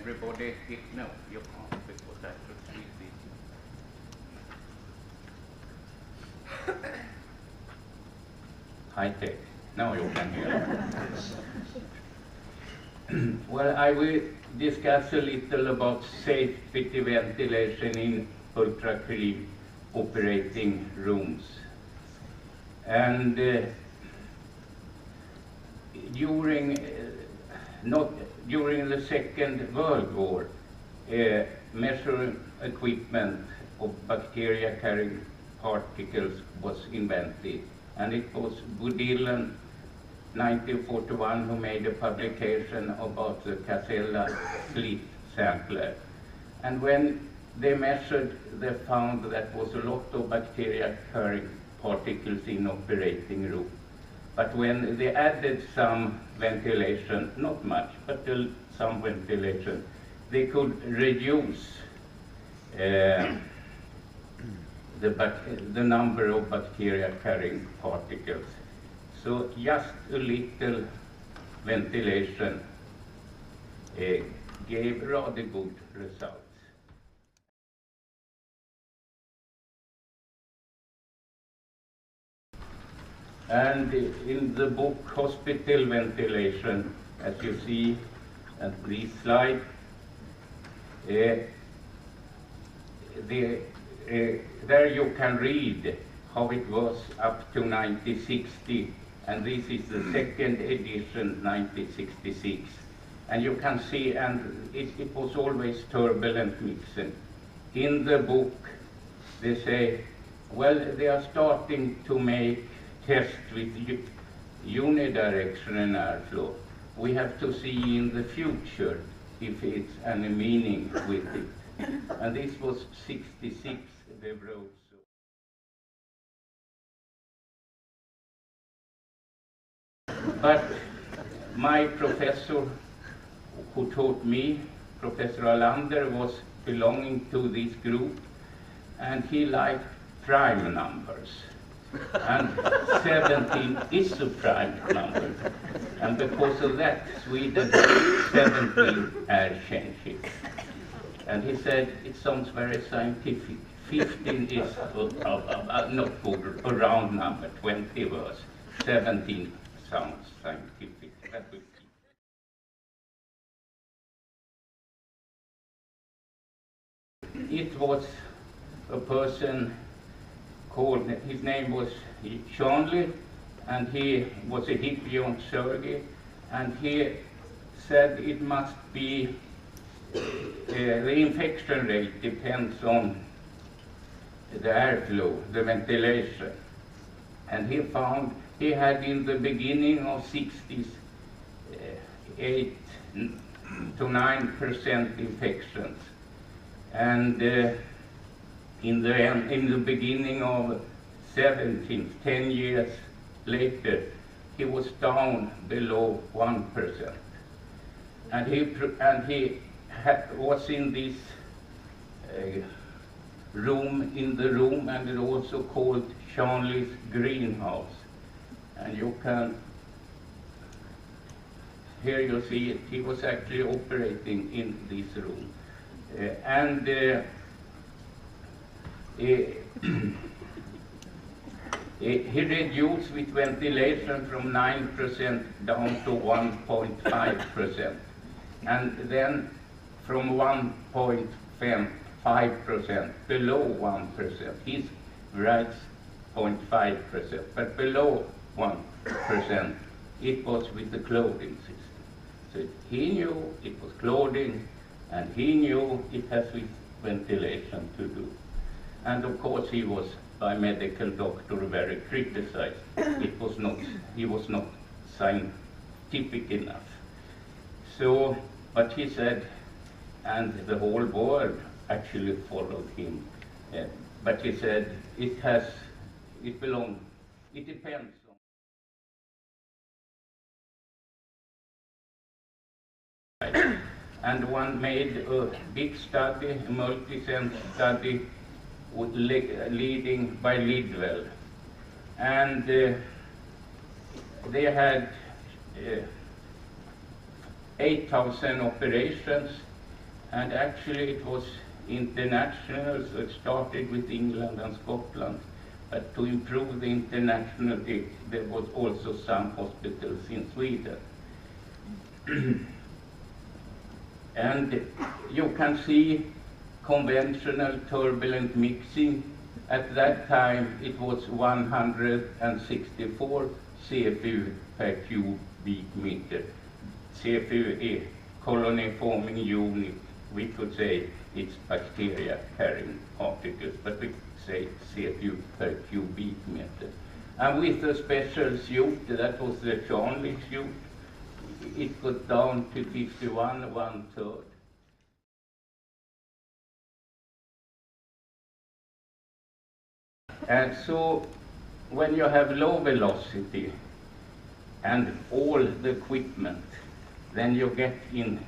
everybody, no, you can't because that looks easy. High tech. Now you can hear. Well, I will discuss a little about safety ventilation in ultra-clean operating rooms. And during the Second World War, measuring equipment of bacteria-carrying particles was invented, and it was Budillen, 1941, who made a publication about the Casella slit sampler. And when they measured, they found that was a lot of bacteria-carrying particles in operating room. But when they added some ventilation, not much, but some ventilation, they could reduce the number of bacteria-carrying particles. So just a little ventilation gave rather good results. And in the book Hospital Ventilation, as you see at this slide, there you can read how it was up to 1960, and this is the second edition, 1966. And you can see, and it was always turbulent mixing. In the book, they say, well, they are starting to make tests with unidirectional airflow. We have to see in the future if it's any meaning with it. And this was 66, they wrote. But my professor who taught me, Professor Alander, was belonging to this group, and he liked prime numbers. And 17 is a prime number. And because of that, Sweden has 17 air changes. And he said, it sounds very scientific. 15 is not good, a round number, 20 words. 17 sounds scientific. That will keep. It was a person called, his name was Chalmers, and he was a hippie on surgery, and he said it must be, the infection rate depends on the airflow, the ventilation. And he found he had in the beginning of 60s 8 to 9% infections. And in the beginning of 17th, 10 years later, he was down below 1%. And he was in this room, and it also called Chalmers greenhouse. And you can, here you see it, he was actually operating in this room. He reduced with ventilation from 9% down to 1.5%, and then from 1.5% below 1%. He writes 0.5%, but below 1%, it was with the clothing system. So he knew it was clothing, and he knew it has with ventilation to do. And of course he was, by medical doctor, very criticized. He was not scientific enough. So, but he said, and the whole world actually followed him. But he said, it depends on. And one made a big study, a multi-center study, leading by Lidwell. And they had 8,000 operations, And actually it was international, so it started with England and Scotland. But to improve the international, there was also some hospitals in Sweden. And you can see conventional turbulent mixing. At that time it was 164 CFU per cubic meter. CFU is colony forming unit. We could say it's bacteria carrying particles, but we say CFU per cubic meter. And with a special suit, that was the Chalmers suit, it got down to 51 1/3. And so when you have low velocity and all the equipment, then you get in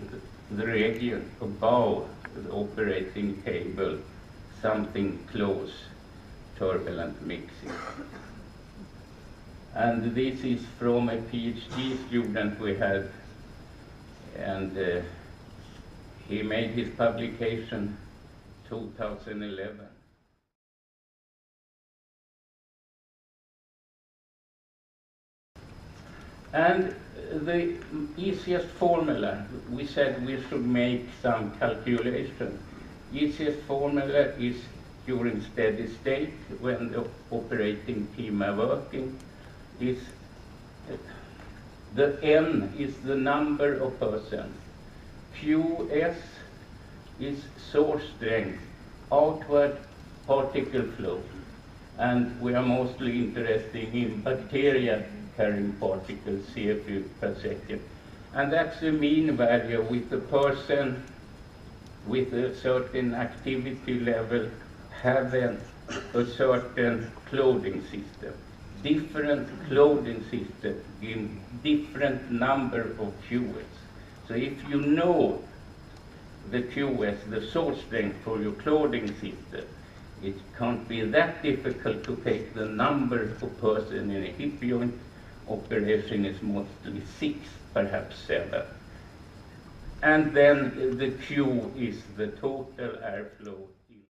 the region above the operating table something close turbulent mixing. And this is from a PhD student we had, and he made his publication 2011. And the easiest formula, we said we should make some calculation. Easiest formula is during steady state, when the operating team are working, is the N is the number of persons. QS is source strength, outward particle flow. And we are mostly interested in bacteria carrying particles, CFU per second. And that's the mean value with the person with a certain activity level having a certain clothing system. Different clothing system give different number of QS. So if you know the QS, the source strength for your clothing system, it can't be that difficult to take the number of person in a hip joint operation is mostly 6, perhaps 7. And then the Q is the total airflow